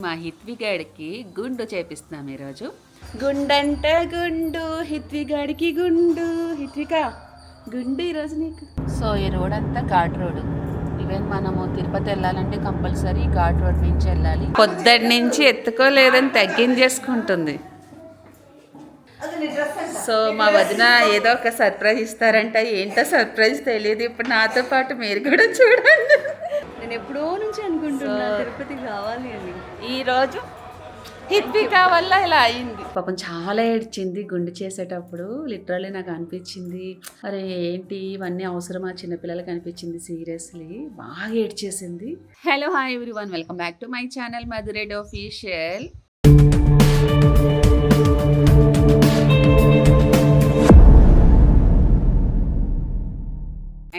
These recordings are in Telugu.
మా హిత్విగాడికి గుండు చేపిస్తున్నాం ఈరోజు. గుండంటే గుండు, హిత్విగాడికి గుండు. హిత్విక గుండు ఈరోజు నీకు. సో ఈ రోడ్ అంతా ఘాట్ రోడ్. ఈవెన్ మనము తిరుపతి వెళ్ళాలంటే కంపల్సరీ ఘాట్ రోడ్ నుంచి వెళ్ళాలి. పొద్దున్న నుంచి ఎత్తుకోలేదని తగ్గించేసుకుంటుంది. సో మా వదిన ఏదో ఒక సర్ప్రైజ్ ఇస్తారంట. ఏంటో సర్ప్రైజ్ తెలియదు. ఇప్పుడు నాతో పాటు మీరు కూడా చూడండి. నేను ఎప్పుడో నుంచి అనుకుంటున్నా తిరుపతికి రావాలి అని. ఈరోజు హిత్విక వల్ల ఇలా అయింది. పాపం చాలా ఏడ్చింది గుండు చేసేటప్పుడు. లిటరల్లీ నాకు అనిపించింది, అరే ఏంటి ఇవన్నీ అవసరమా చిన్నపిల్లలకి అనిపించింది. సీరియస్లీ బాగా ఏడ్చేసింది. Hello hi everyone, welcome back to my channel Madhu Reddy official.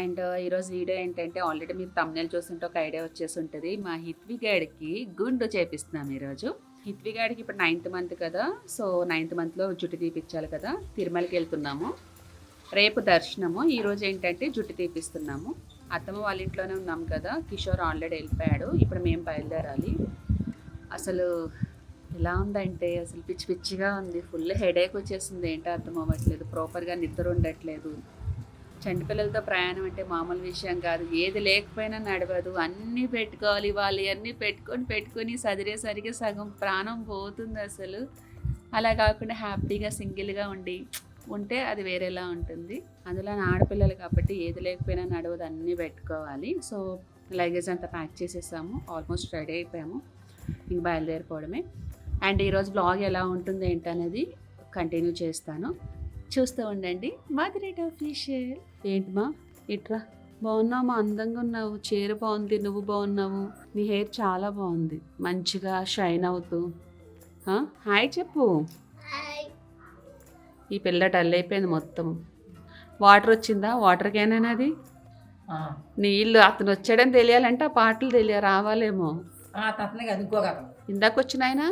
And ఈరోజు వీడియో ఏంటంటే ఆల్రెడీ మీరు తమ్నెల్ చూస్తుంటే ఒక ఐడియా వచ్చేసి ఉంటుంది. మా హిత్విగాడికి గుండు చేపిస్తున్నాం ఈరోజు. హిత్విగాడికి ఇప్పుడు 9th మంత్ కదా, సో 9th మంత్లో జుట్టు తీపిచ్చాలి కదా. తిరుమలకి వెళ్తున్నాము, రేపు దర్శనము. ఈరోజు ఏంటంటే జుట్టు తీపిస్తున్నాము. అత్తమ్మ వాళ్ళ ఇంట్లోనే ఉన్నాం కదా, కిషోర్ ఆల్రెడీ వెళ్ళిపోయాడు. ఇప్పుడు మేము బయలుదేరాలి. అసలు ఎలా ఉందంటే అసలు పిచ్చి పిచ్చిగా ఉంది. ఫుల్ హెడేక్ వచ్చేసింది. ఏంటో అర్థం అవ్వట్లేదు, ప్రాపర్గా నిద్ర ఉండట్లేదు. చంటి పిల్లలతో ప్రయాణం అంటే మామూలు విషయం కాదు. ఏది లేకపోయినా నడవదు, అన్నీ పెట్టుకోవాలి. వాళ్ళు అన్నీ పెట్టుకొని సదిరేసరికి సగం ప్రాణం పోతుంది అసలు. అలా కాకుండా హ్యాపీగా సింగిల్గా ఉంటే అది వేరేలా ఉంటుంది. అందులో ఆడపిల్లలు కాబట్టి ఏది లేకపోయినా నడవదు, అన్నీ పెట్టుకోవాలి. సో లగేజ్ అంతా ప్యాక్ చేసేసాము, ఆల్మోస్ట్ రెడీ అయిపోయాము. ఇంక బయలుదేరిపోవడమే. అండ్ ఈరోజు బ్లాగ్ ఎలా ఉంటుంది ఏంటనేది కంటిన్యూ చేస్తాను, చూస్తూ ఉండండి. మధురెడ్డి ఆఫీషియల్. ఏంటమ్మా ఇట్రా, బాగున్నావు, అందంగా ఉన్నావు, చీర బాగుంది, నువ్వు బాగున్నావు, నీ హెయిర్ చాలా బాగుంది, మంచిగా షైన్ అవుతూ. హాయ్ చెప్పు. ఈ పిల్ల డల్ అయిపోయింది మొత్తం. వాటర్ వచ్చిందా? వాటర్ క్యాన్ అది నీళ్ళు. అతను వచ్చాడని తెలియాలంటే ఆ పాటలు రావాలేమో. ఇందాక వచ్చిన ఆయన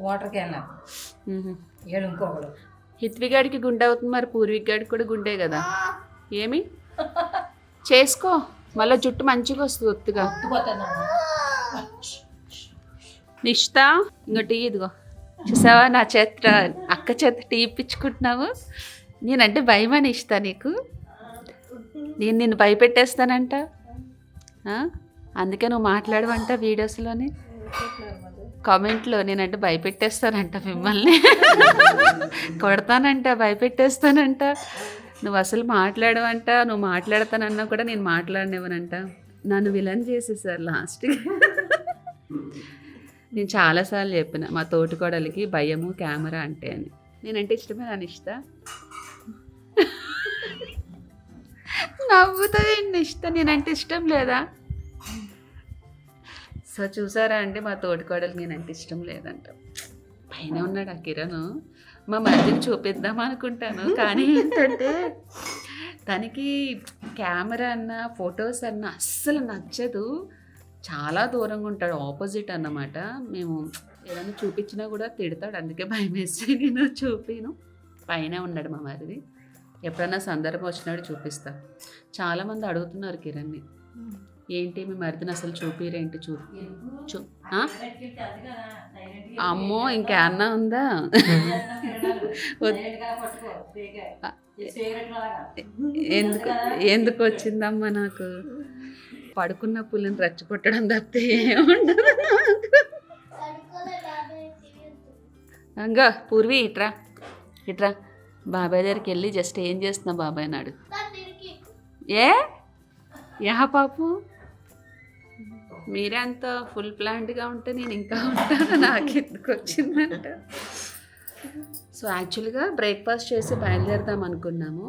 వాటర్ క్యాన్ ఇంకొకడు హిత్విగాడికి గుండె అవుతుంది, మరి పూర్విక్ గాడికి కూడా గుండె కదా. ఏమి చేసుకో, మళ్ళీ జుట్టు మంచిగా వస్తుంది ఒత్తుగా. నిష్తా ఇంకో టీ ఇదిగో, చూసావా నా చేత అక్క చేత టీ ఇప్పించుకుంటున్నావు. నేనంటే భయమా నిష్తా నీకు? నేను నిన్ను భయపెట్టేస్తానంట, అందుకే నువ్వు మాట్లాడవంట వీడియోస్లోని, కామెంట్లో. నేనంటే భయపెట్టేస్తానంట మిమ్మల్ని, కొడతానంట, భయపెట్టేస్తానంట. నువ్వు అసలు మాట్లాడవంట. నువ్వు మాట్లాడతానన్నా కూడా నేను మాట్లాడనివ్వనంట. నన్ను విలన్ చేసేసారు లాస్ట్కి. నేను చాలాసార్లు చెప్పిన మా తోటికోడలికి భయము కెమెరా అంటే అని. నేనంటే ఇష్టమే అని ఇష్ట. నవ్వుతుంది ఇష్ట, నేనంటే ఇష్టం లేదా? సో చూసారా అండి, మా తోటికోడలికి నేనంటే ఇష్టం లేదంట. పైన ఉన్నాడు ఆ కిరణ్, మా మధ్యని చూపిద్దాం అనుకుంటాను. కానీ ఏంటంటే తనకి కెమెరా అన్నా ఫొటోస్ అన్నా అస్సలు నచ్చదు. చాలా దూరంగా ఉంటాడు, ఆపోజిట్ అన్నమాట. మేము ఏదైనా చూపించినా కూడా తిడతాడు, అందుకే భయం వేసి నేను చూపిను. పైన ఉన్నాడు మా మరిది. ఎప్పుడన్నా సందర్భం వచ్చినాడు చూపిస్తా. చాలామంది అడుగుతున్నారు కిరణ్ని, ఏంటి మీ మరిదిని అసలు చూపిరేంటి? అమ్మో ఇంకేమన్నా ఉందా? ఎందుకు వచ్చిందమ్మా నాకు? పడుకున్న పుల్లని రెచ్చగొట్టడం తప్పితే ఏముండదు నాకు. ఇంకా పూర్వి ఇట్రా బాబాయ్ దగ్గరికి వెళ్ళి జస్ట్ ఏం చేస్తున్నా బాబాయ్ అన్నాడు. యా పాపు, మీరే అంత ఫుల్ ప్లాన్డ్గా ఉంటే నేను ఇంకా ఉంటాను, నాకు ఎందుకు వచ్చిందంట. సో యాక్చువల్గా బ్రేక్ఫాస్ట్ చేసి బయలుదేరుదాం అనుకున్నాము.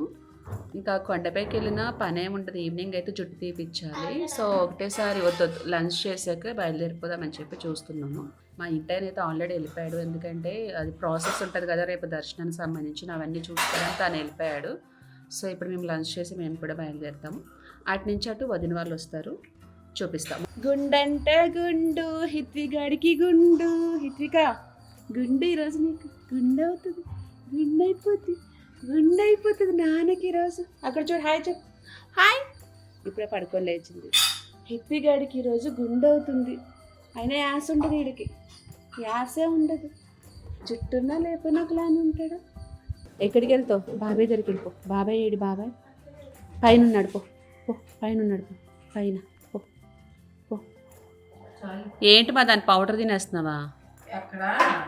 ఇంకా కొండపైకి వెళ్ళిన పని ఏముంటుంది, ఈవినింగ్ అయితే జుట్టు తీపిచ్చాలి. సో ఒకటేసారి వద్దు లంచ్ చేసాక బయలుదేరిపోదామని చెప్పి చూస్తున్నాము. మా ఇంటాయన అయితే ఆల్రెడీ వెళ్ళిపోయాడు, ఎందుకంటే అది ప్రాసెస్ ఉంటుంది కదా రేపు దర్శనానికి సంబంధించిన అవన్నీ చూసుకోవడానికి తను వెళ్ళిపోయాడు. సో ఇప్పుడు మేము లంచ్ చేసి మేము కూడా బయలుదేరుతాము. అటు నుంచి అటు వదిన వాళ్ళు వస్తారు, చూపిస్తాము. గుండంటే గుండు, హిత్విగాడికి గుండు. హిత్విక గుండు ఈరోజు నీకు గుండె అవుతుంది, గుండె అయిపోతుంది నాన్నకి ఈరోజు. అక్కడ చూడు, హాయ్ చెప్పు. హాయ్. ఇప్పుడే పడుకొని లేచింది. హిత్విగాడికి ఈరోజు గుండె అవుతుంది. అయినా యాస ఉంటుంది వీడికి. యాసే ఉండదు. జుట్టున్నా లేకపోయినా ఒకలానే ఉంటాడు. ఎక్కడికి వెళ్తావు? బాబాయ్ దగ్గరికి వెళ్ళిపో. బాబాయ్ ఏడి? బాబాయ్ పైన ఉన్నాడు. పో పో, పైన ఉన్నాడు. పో పైన పో పో. ఏంటి మా దాని పౌడర్ తినేస్తున్నావా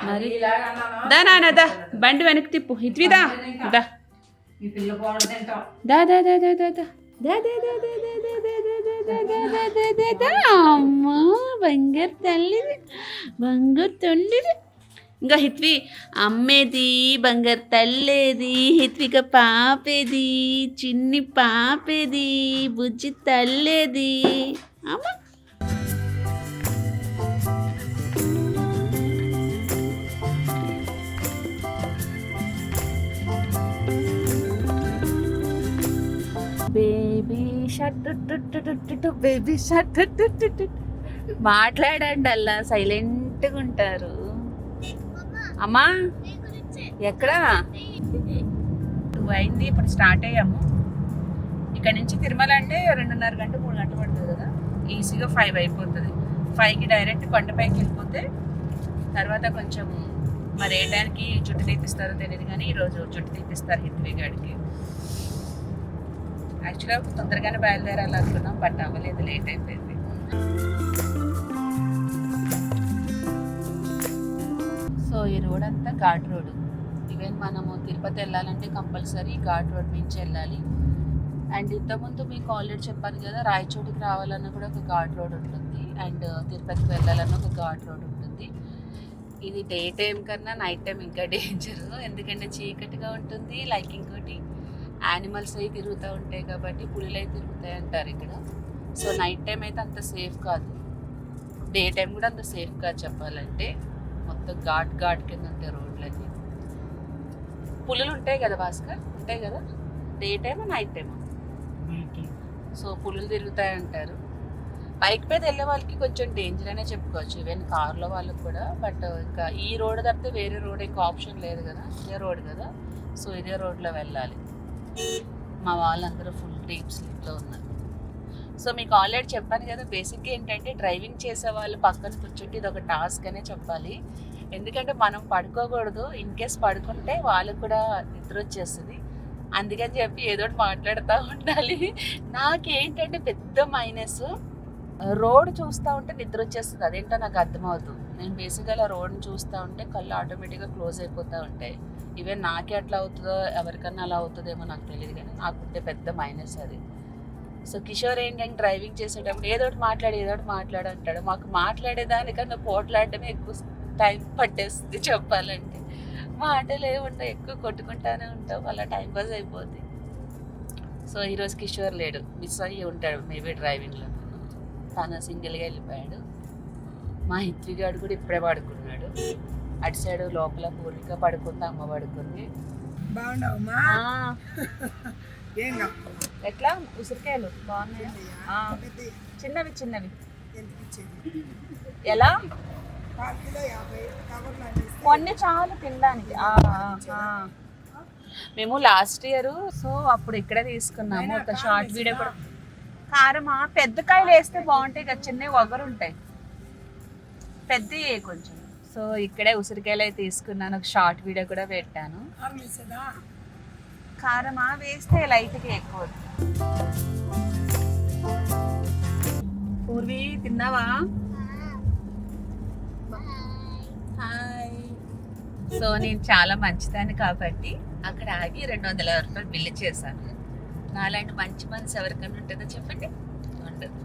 మరి? దా నాన్న దా, బండి వెనక్కి తిప్పు. ఇద్విదా దా దా దా దా దా దా దా అమ్మా బంగారు తల్లిది, బంగారు తల్లిది. ఇంకా హిత్వి అమ్మేది, బంగారు తల్లేది, హిత్విక పాపేది, చిన్ని పాపేది, బుజ్జి తల్లేది. అమ్మ బేబీ షట్ బేబీ షట్. మాట్లాడండి, అలా సైలెంట్గా ఉంటారు. అమ్మా ఎక్కడా? 2 అయింది, ఇప్పుడు స్టార్ట్ అయ్యాము. ఇక్కడ నుంచి తిరుమల అంటే 2.5 గంట 3 గంటలు పడుతుంది కదా. ఈజీగా 5 అయిపోతుంది. 5కి డైరెక్ట్ కొండపైకి వెళ్ళిపోతే తర్వాత కొంచెం మరి ఏ టైంకి జుట్టు తీపిస్తారో తెలియదు, కానీ ఈరోజు జుట్టు తీపిస్తారు హిత్వి గాడికి. యాక్చువల్గా తొందరగానే బయలుదేరాలి అనుకున్నాం, బట్ అవ్వలేదు, లేట్ అయిపోయింది. సో ఈ రోడ్ అంతా ఘాట్ రోడ్. ఈవెన్ మనము తిరుపతి వెళ్ళాలంటే కంపల్సరీ ఘాట్ రోడ్ నుంచి వెళ్ళాలి. అండ్ ఇంతకుముందు మీకు ఆల్రెడీ చెప్పాను కదా, రాయచోటికి రావాలన్నా కూడా ఒక ఘాట్ రోడ్ ఉంటుంది, అండ్ తిరుపతికి వెళ్ళాలన్నా ఒక ఘాట్ రోడ్ ఉంటుంది. ఇది డే టైం కన్నా నైట్ టైం ఇంకా డేంజర్, ఎందుకంటే చీకటిగా ఉంటుంది. లైక్ ఇంకోటి యానిమల్స్ అవి తిరుగుతూ ఉంటాయి కాబట్టి, పులులు అవి తిరుగుతాయి అంటారు ఇక్కడ. సో నైట్ టైం అయితే అంత సేఫ్ కాదు, డే టైం కూడా అంత సేఫ్ కాదు చెప్పాలంటే. మొత్తం ఘాట్ కింద ఉంటాయి రోడ్లన్నీ. పులులు ఉంటాయి కదా భాస్కర్, ఉంటాయి కదా డే టైమా నైట్ టైమా? సో పులులు తిరుగుతాయి అంటారు. బైక్ మీద వెళ్ళే వాళ్ళకి కొంచెం డేంజర్ అనే చెప్పుకోవచ్చు, ఈవెన్ కార్లో వాళ్ళకి కూడా. బట్ ఇంకా ఈ రోడ్ తప్పితే వేరే రోడ్ ఇంకా ఆప్షన్ లేదు కదా, ఇదే రోడ్ కదా. సో ఇదే రోడ్లో వెళ్ళాలి. మా వాళ్ళందరూ ఫుల్ డీప్ స్లీప్లో ఉన్నారు. సో మీకు ఆల్రెడీ చెప్పాను కదా, బేసిక్గా ఏంటంటే డ్రైవింగ్ చేసే వాళ్ళు పక్కన కూర్చుంటే ఇది ఒక టాస్క్ అనే చెప్పాలి. ఎందుకంటే మనం పడుకోకూడదు, ఇన్ కేస్ పడుకుంటే వాళ్ళకు కూడా నిద్ర వచ్చేస్తుంది. అందుకని చెప్పి ఏదో ఒకటి మాట్లాడుతూ ఉండాలి. నాకేంటంటే పెద్ద మైనస్, రోడ్ చూస్తూ ఉంటే నిద్ర వచ్చేస్తుంది. అదేంటో నాకు అర్థమవుతుంది. నేను బేసిక్గా రోడ్ని చూస్తూ ఉంటే కళ్ళు ఆటోమేటిక్గా క్లోజ్ అయిపోతూ ఉంటాయి. ఈవెన్ నాకే అట్లా అవుతుందో ఎవరికన్నా అలా అవుతుందేమో నాకు తెలియదు, కానీ నాకుంటే పెద్ద మైనస్ అది. సో కిషోర్ ఏంటంటే డ్రైవింగ్ చేసేటప్పుడు ఏదో ఒకటి మాట్లాడు అంటాడు. మాకు మాట్లాడేదానికన్నా పోట్లాడటమే ఎక్కువ టైం పట్టేస్తుంది చెప్పాలంటే. మాటలు ఏముంటాయి, ఎక్కువ కొట్టుకుంటానే ఉంటాం, అలా టైం పాస్ అయిపోద్ది. సో ఈరోజు కిషోర్ లేడు, మిస్ అయ్యి ఉంటాడు మేబీ డ్రైవింగ్లో. తను సింగిల్గా వెళ్ళిపోయాడు. మా హిత్విగాడు కూడా ఇప్పుడే పడుకున్నాడు. అటు సైడ్ లోపల పూర్విక పడుకుంది, అమ్మ పడుకుంది. ఎట్లా ఉసిరికాయలు బాగున్నాయి, చిన్నవి ఎలా? కొన్ని చాలు తినడానికి. మేము లాస్ట్ ఇయర్ సో అప్పుడు ఇక్కడే తీసుకున్నాము ఒక షార్ట్ వీడియో కూడా. కారమా? పెద్ద కాయలు వేస్తే బాగుంటాయి కదా, చిన్నవి ఒగరు ఉంటాయి, పెద్దవి కొంచెం. సో ఇక్కడే ఉసిరికాయలు అయితే తీసుకున్నాను, ఒక షార్ట్ వీడియో కూడా పెట్టాను. కారమా? వేస్తే లైట్గా ఎక్కువ. పూర్వి తిన్నావా? హాయ్. సో నేను చాలా మంచిదాన్ని కాబట్టి అక్కడ ఆగి 250 రూపాయలు బిల్లు చేశాను. నాలాంటి మంచి మనసు ఎవరికైనా ఉంటుందో చెప్పండి? ఉండదు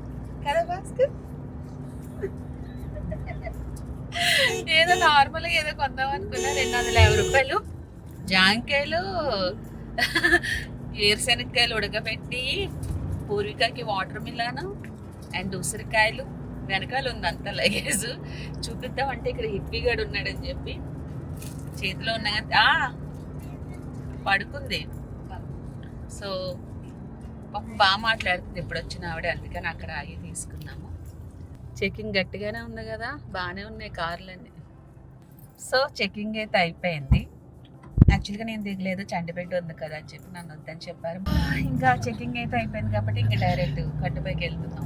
కదా భాస్కర్? ఏదో నార్మల్గా ఏదో కొందాం అనుకున్నా, 250 రూపాయలు. జాంకాయలు, ఏరుశనక్కాయలు ఉడకబెట్టి, పూర్వికకి వాటర్ మిలాను అండ్ ఉసిరికాయలు. వెనకాల ఉంది అంత లగేజ్. చూపిద్దామంటే ఇక్కడ హిట్విగాడు ఉన్నాడని చెప్పి చేతిలో ఉన్నా కానీ పడుకుంది. సో బాగా మాట్లాడుతుంది ఇప్పుడు వచ్చిన ఆవిడ, అందుకని అక్కడ ఆగి తీసుకున్నాము. చెకింగ్ గట్టిగానే ఉంది కదా, బాగానే ఉన్నాయి కార్లన్నీ. సో చెకింగ్ అయితే అయిపోయింది. యాక్చువల్గా నేను దిగలేదు, చంటిపేట ఉంది కదా అని చెప్పి నన్ను వద్దని చెప్పారు. ఇంకా చెకింగ్ అయితే అయిపోయింది కాబట్టి ఇంకా డైరెక్ట్ కట్టుపైకి వెళ్తున్నాం.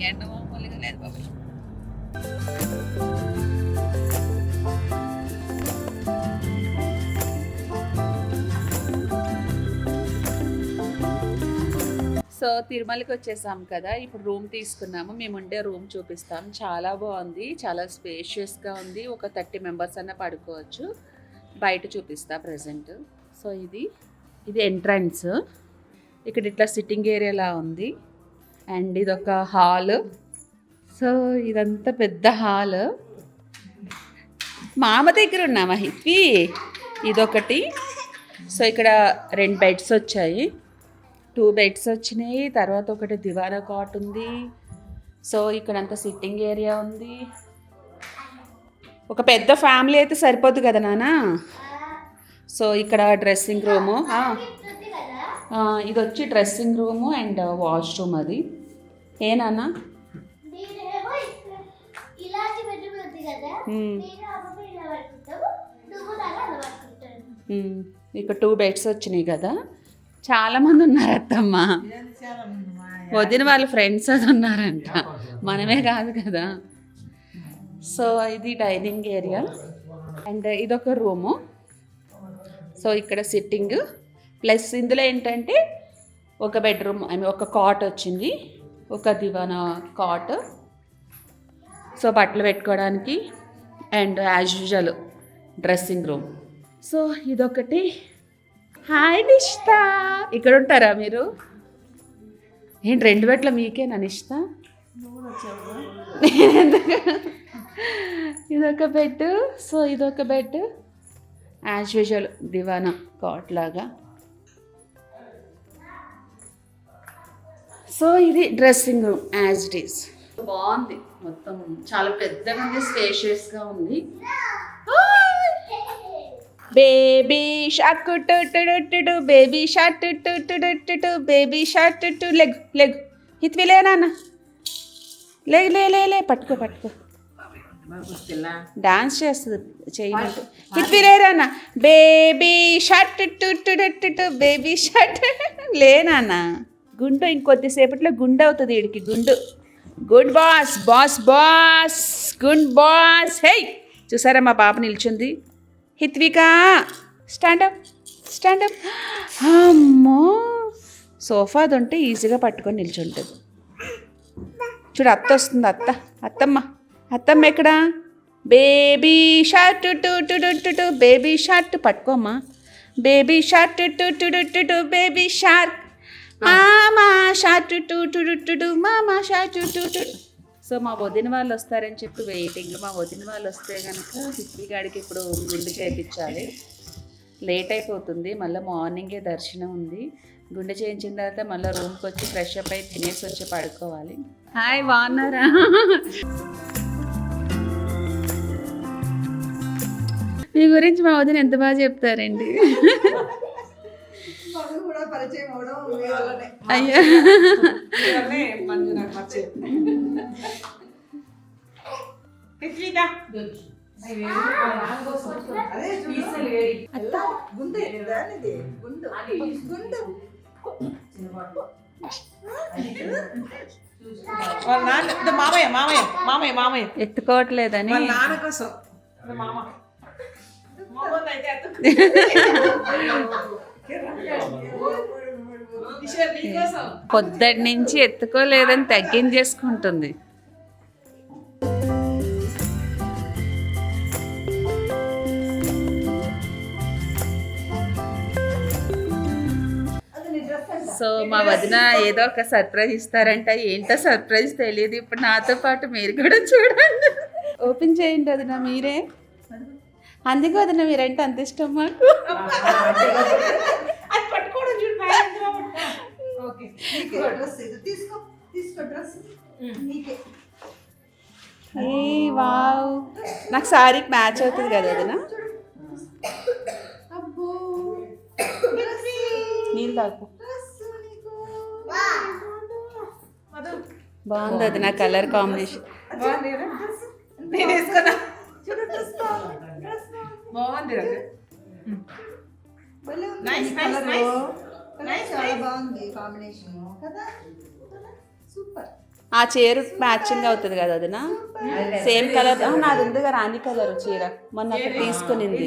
ఎండ మామూలుగా లేదు బాబు. సో తిరుమలకి వచ్చేసాం కదా, ఇప్పుడు రూమ్ తీసుకున్నాము. మేము ఉండే రూమ్ చూపిస్తాం. చాలా బాగుంది, చాలా స్పేషియస్గా ఉంది. ఒక 30 మెంబర్స్ అన్న పడుకోవచ్చు. బయట చూపిస్తా ప్రజెంట్. సో ఇది ఎంట్రన్స్. ఇక్కడ ఇట్లా సిట్టింగ్ ఏరియాలా ఉంది. అండ్ ఇదొక హాల్. సో ఇదంతా పెద్ద హాల్. మామ దగ్గర ఉన్నామా హిప్పి? ఇదొకటి. సో ఇక్కడ 2 బెడ్స్ వచ్చాయి, 2 బెడ్స్ వచ్చినాయి. తర్వాత ఒకటి దివానా కాట్ ఉంది. సో ఇక్కడంతా సిట్టింగ్ ఏరియా ఉంది. ఒక పెద్ద ఫ్యామిలీ అయితే సరిపోద్ది కదా నాన్న. సో ఇక్కడ డ్రెస్సింగ్ రూము, ఇది వచ్చి డ్రెస్సింగ్ రూము అండ్ వాష్రూమ్. అది ఏ నాన్న? ఇక్కడ 2 బెడ్స్ వచ్చినాయి కదా. చాలామంది ఉన్నారు అత్తమ్మ, వదిన వాళ్ళ ఫ్రెండ్స్ అది ఉన్నారంట, మనమే కాదు కదా. సో ఇది డైనింగ్ ఏరియా అండ్ ఇదొక రూము. సో ఇక్కడ సిట్టింగ్ ప్లస్ ఇందులో ఏంటంటే ఒక బెడ్రూమ్, ఒక కాట్ వచ్చింది, ఒక దివానా కాట్. సో బట్టలు పెట్టుకోవడానికి and as usual dressing room. So ఇదొకటి. హాయ్ నిష్తా, ఇక్కడ ఉంటారా మీరు? ఏంటి 2 బెడ్ల మీకేనా నిష్తా? ఇదొక బెడ్. సో ఇదొక బెడ్ యాజ్ యూజువల్ దివానా కాట్ లాగా. సో ఇది dressing room as it is. బాగుంది, మొత్తం చాలా పెద్దగా ఉంది, స్పేషియస్గా ఉంది. Baby shark to baby shot to baby shot to leg leg Hithvi లే నాన్న, లే లే లే లే పట్టుకో పట్టుకో. డాన్స్ చేస్తుంది చేయమంటూ. హిత్వి లేరాన్న, baby shot to baby shot లే నాన్న. గుండు ఇంకొద్దిసేపట్లో గుండు అవుతుంది వీడికి, గుండు. Good boss boss boss good boss. Hey చూసారా మా పాప నిల్చుంది. Hitvika stand up stand up. అమ్మో, సోఫాది ఉంటే ఈజీగా పట్టుకొని నిల్చుంటుంది. చూడు అత్త వస్తుంది, అత్తమ్మ ఎక్కడా? Baby short to baby short పట్టుకోమ్మా. Baby short to baby shark. మామా షార్ట్ టు మామా షార్ట్ టు. సో మా వదిన వాళ్ళు వస్తారని చెప్పి వెయిటింగ్. మా వదిన వాళ్ళు వస్తే కనుక హిప్పి గాడికి ఇప్పుడు గుండు చేయించాలి. లేట్ అయిపోతుంది, మళ్ళీ మార్నింగే దర్శనం ఉంది. గుండె చేయించిన తర్వాత మళ్ళీ రూమ్కి వచ్చి ఫ్రెష్ అప్ అయి తినేసి వచ్చి పడుకోవాలి. హాయ్ బాగున్నారా? మీ గురించి మా వదిన ఎంత బాగా చెప్తారండి. అయ్యా ఎత్తుకోవట్లేదని పొద్దుటి నుంచి ఎత్తుకోలేదని తగ్గించేసుకుంటుంది. సో మా వదిన ఏదో ఒక సర్ప్రైజ్ ఇస్తారంట. ఏంటో సర్ప్రైజ్ తెలియదు. ఇప్పుడు నాతో పాటు మీరు కూడా చూడండి. ఓపెన్ చేయండి వదిన మీరే. అందుకే వదిన మీరంటే అంత ఇష్టం మాకు. వావ్, నాకు సారీకి మ్యాచ్ అవుతుంది కదా వదిన. నీళ్ళు తాగు. బాగుంది అది నా కలర్ కాంబినేషన్. ఆ చీర మ్యాచింగ్ అవుతుంది కదా అది నా సేమ్ కలర్. నాది ఉందిగా రాణి కలర్ చీర మొన్న అక్కడ తీసుకునింది,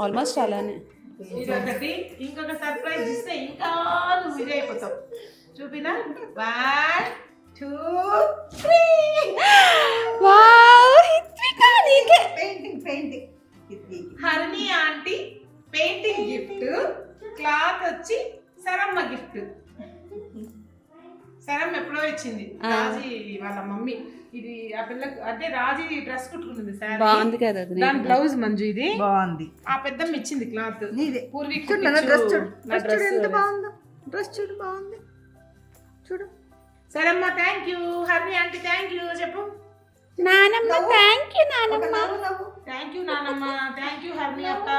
ఆల్మోస్ట్ అలానే. ఇదొకటి. ఇంకొక సర్ప్రైజ్ ఇస్తే ఇంకా నువ్వు ఇదే అయిపోతావు. చూపినా 1 2 3. Harini aunty painting gift, cloth వచ్చి సరమ్మ గిఫ్ట్. సరమ్మ ఎప్పుడో ఇచ్చింది రాజీ వాళ్ళ మమ్మీ. ఇది ఆ పిల్లకి అంటే రాజీ డ్రెస్ కుట్టుకున్నది సార్, బాగుంది కదా అది. దాని బ్లౌజ్ మంజు ఇది బాగుంది. ఆ పెద్దమ్మ ఇచ్చింది క్లాత్. పూర్వీక్ డ్రెస్ చూడు, ఎంత బాగుందో. డ్రెస్ చూడు బాగుంది, చూడు. Saramma thank you. Harini aunty thank you చెప్పు. నానమ్మ థ్యాంక్ యూ నానమ్మ. థ్యాంక్ యూ నానమ్మ. థ్యాంక్ యూ హరిణి అక్క.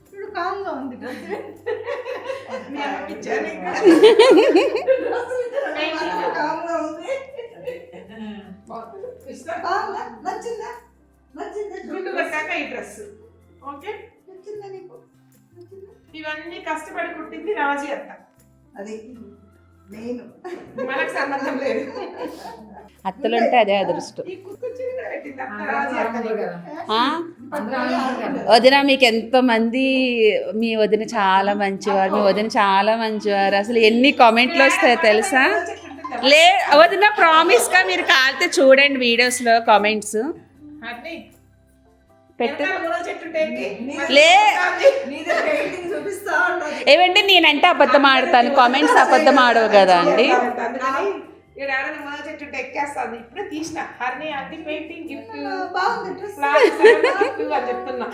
చూడు కాంగా ఉంది డ్రెస్. కాంగా ఉంది. బాగుందా? నచ్చిందా? నచ్చిందా? గుండు కట్టాక ఈ డ్రెస్ ఓకే. నచ్చిందా నీకు? నచ్చిందా? ఇవన్నీ కష్టపడి కుట్టింది రాజీ అత్త, అది నేను. మనకు సంబంధం లేదు. అత్తలుంటే అదే అదృష్టం. ఈ కుర్చీని కూడా పెట్టింది అత్త, రాజీ అత్తది కదా. వదిన మీకు ఎంతో మంది మీ వదిన చాలా మంచివారు, మీ వదిన చాలా మంచివారు, అసలు ఎన్ని కామెంట్లు వస్తాయో తెలుసా. లే వదిన ప్రామిస్ గా మీరు కాలితే చూడండి వీడియోస్ లో కామెంట్స్ హరిణి పెట్టు. వెనకాల మునగ చెట్టు ఉంటే ఏంటి? లే నీదే పెయింటింగ్ చూపిస్తా ఉన్నది. ఏవండి నేనంటే అబద్ధం ఆడతాను, కామెంట్స్ అబద్ధం ఆడవు కదా అండి. అందుకని ఇక్కడ ఆడని మునగ చెట్టు ఉంటే ఎక్కేస్తాను. ఇప్పుడే తీసిన హరిణి ఆంటీ పెయింటింగ్ గిఫ్ట్ బాగుంది డ్రెస్. గిఫ్ట్ అని చెప్తున్నా.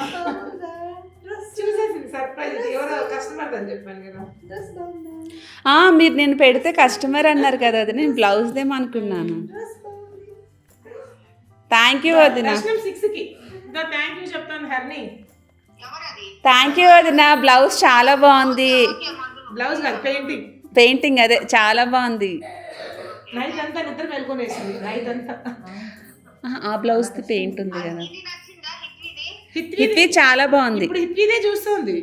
చూసేసింది సర్ప్రైజ్. ఎవరో కస్టమర్ అని చెప్పాను కదా. డ్రెస్ బాగుందా? మీరు నేను పెడితే కస్టమర్ అన్నారు కదా, అది నేను బ్లౌజ్ దేమో అనుకున్నాను. డ్రెస్ బాగుంది. థ్యాంక్ యూ వదిన. దర్శనం 6 కి థ్యాంక్ యూ చెప్తాను హరిణి. థ్యాంక్ యూ వదిన. బ్లౌజ్ చాలా బాగుంది. బ్లౌజ్ కాదు పెయింటింగ్. పెయింటింగ్ అదే చాలా బాగుంది. నైట్ అంతా నిద్ర మేల్కొనేసింది నైట్ అంతా. ఆ బ్లౌజ్ కి పెయింట్ ఉంది కదా. హిత్వి హిత్వి చాలా బాగుంది. ఇప్పుడు హిత్విదే చూస్తుంది.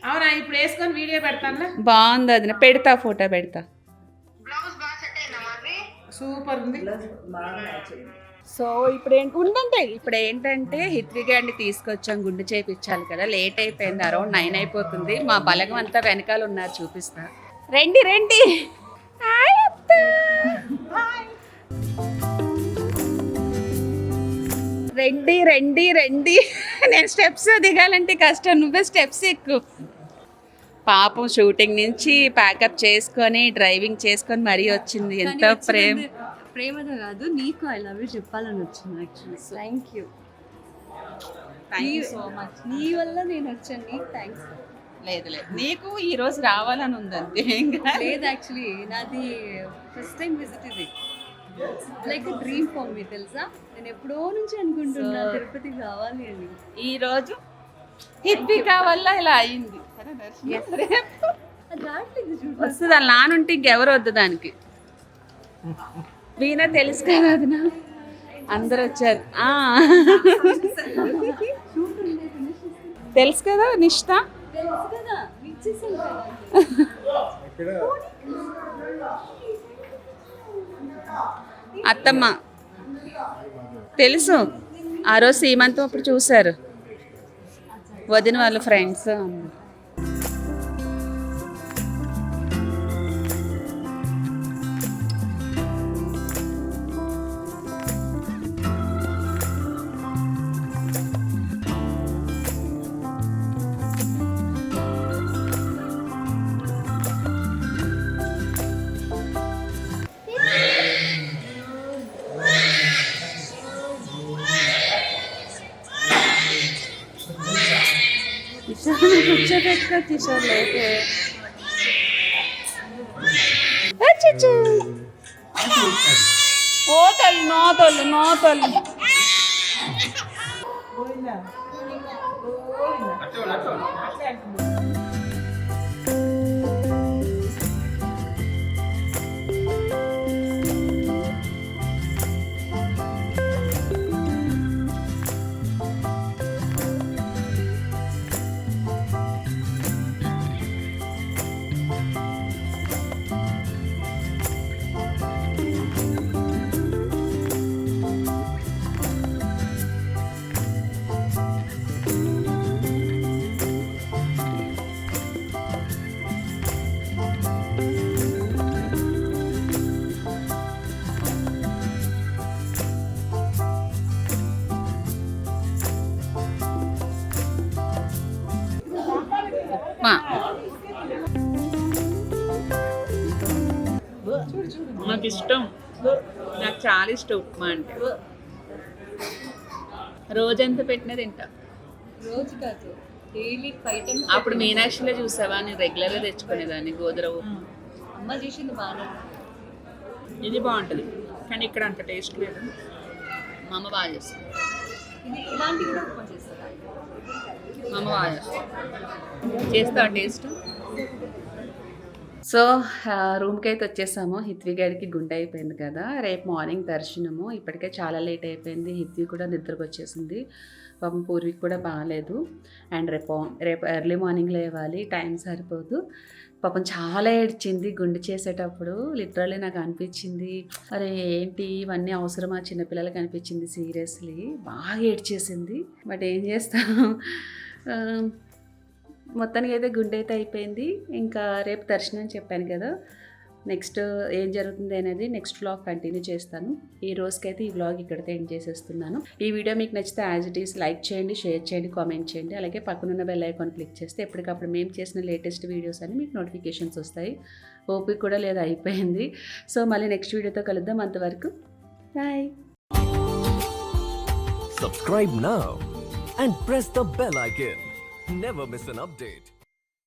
అవునా ఇప్పుడు వేసుకొని వీడియో పెడతాను. బాగుంది వదిన, పెడతా ఫోటో పెడతా. సూపర్ ఉంది. బాగా నచ్చింది. సో ఇప్పుడు ఏంటంటే హిత్వి గారిని తీసుకొచ్చాం, గుండు చేయించాలి కదా, లేట్ అయిపోయింది, అరౌండ్ 9 అయిపోతుంది. మా బలగం అంతా వెనకాల ఉన్నారు, చూపిస్తా. రండి రండి. హాయ్ అత్త. రండి రండి రండి. నేను స్టెప్స్ దిగాలంటే కష్టం, నువ్వే స్టెప్స్ ఎక్కు. పాపం షూటింగ్ నుంచి ప్యాకప్ చేసుకొని డ్రైవింగ్ చేసుకొని మరీ వచ్చింది. ఎంత ప్రేమతో కాదు, నీకు ఐ లవ్ యూ చెప్పాలని వచ్చింది actually. Thank you so much. నీ వల్ల నేను వచ్చాను, నీకు థ్యాంక్స్. లేదు లేదు, నీకు ఈ రోజు రావాలని ఉంది అంతే. లేదు యాక్చువల్లీ నాది ఫస్ట్ టైం విజిట్ ఇది. లైక్ డ్రీమ్ ఫర్ మీ తెలుసా. నేను ఎప్పుడో నుంచి అనుకుంటున్నా తిరుపతికి రావాలి అని. ఈ రోజు హిత్విక వల్ల ఇలా అయింది. అది రావట్లేదు చూడు. వస్తుంది వాళ్ళ నానుంటే ఇంకెవరు వద్దు దానికి. వీణ తెలుసు కదా వదిన, అందరు వచ్చారు. తెలుసు కదా నిష్ట. తెలుసు కదా, ఇచ్చేసాను కదా. అత్తమ్మ తెలుసు, ఆ రోజు సీమంతం అప్పుడు చూశారు వదిన వాళ్ళ ఫ్రెండ్స్. కూర్చోబెట్టుకో కిషోర్ లేకే. ఓ తల్లి, నో తల్లి, నో తల్లి. నాకు ఇష్టం, నాకు చాలా ఇష్టం ఉప్మా అంటే. రోజంతా పెట్టినా తింటా. రోజు కాదు, డైలీ 5 times. అప్పుడు మీనాక్షిలో చూసావా, నేను రెగ్యులర్గా తెచ్చుకునేదాన్ని గోధుమ ఉప్మా. అమ్మ చేసింది బాగా. ఇది బాగుంటుంది కానీ ఇక్కడ అంత టేస్ట్ లేదు. మా అమ్మ బాగా చేస్తుంది. ఇది ఇలాంటివి కూడా ఉప్మా చేస్తారా? మా అమ్మ బాగా చేస్తుంది. చేస్తా టేస్ట్. సో రూమ్కి అయితే వచ్చేసాము. హిత్వి గడికి గుండె అయిపోయింది కదా, రేపు మార్నింగ్ దర్శనము. ఇప్పటికే చాలా లేట్ అయిపోయింది. హిత్వి కూడా నిద్రకు వచ్చేసింది. పాపం పూర్వీకి కూడా బాగాలేదు. అండ్ రేపు ఎర్లీ మార్నింగ్ లేవాలి, టైం సరిపోదు. పాపం చాలా ఏడ్చింది గుండె చేసేటప్పుడు. లిటరల్లీ నాకు అనిపించింది, అరే ఏంటి ఇవన్నీ అవసరమా చిన్నపిల్లలకి అనిపించింది. సీరియస్లీ బాగా ఏడ్చేసింది. బట్ ఏం చేస్తాం, మొత్తానికి అయితే గుండె అయితే అయిపోయింది. ఇంకా రేపు దర్శనం చెప్పాను కదా, నెక్స్ట్ ఏం జరుగుతుంది అనేది నెక్స్ట్ వ్లాగ్ కంటిన్యూ చేస్తాను. ఈ రోజుకైతే ఈ వ్లాగ్ ఇక్కడితో ఎండ్ చేసేస్తున్నాను. ఈ వీడియో మీకు నచ్చితే యాజ్ ఇట్ ఈస్ లైక్ చేయండి, షేర్ చేయండి, కామెంట్ చేయండి. అలాగే పక్కనున్న బెల్ ఐకాన్ క్లిక్ చేస్తే ఎప్పటికప్పుడు మేము చేసిన లేటెస్ట్ వీడియోస్ అని మీకు నోటిఫికేషన్స్ వస్తాయి. ఓపిక కూడా లేదు, అయిపోయింది. సో మళ్ళీ నెక్స్ట్ వీడియోతో కలుద్దాం. అంతవరకు bye. Subscribe now and press the bell icon. Never miss an update.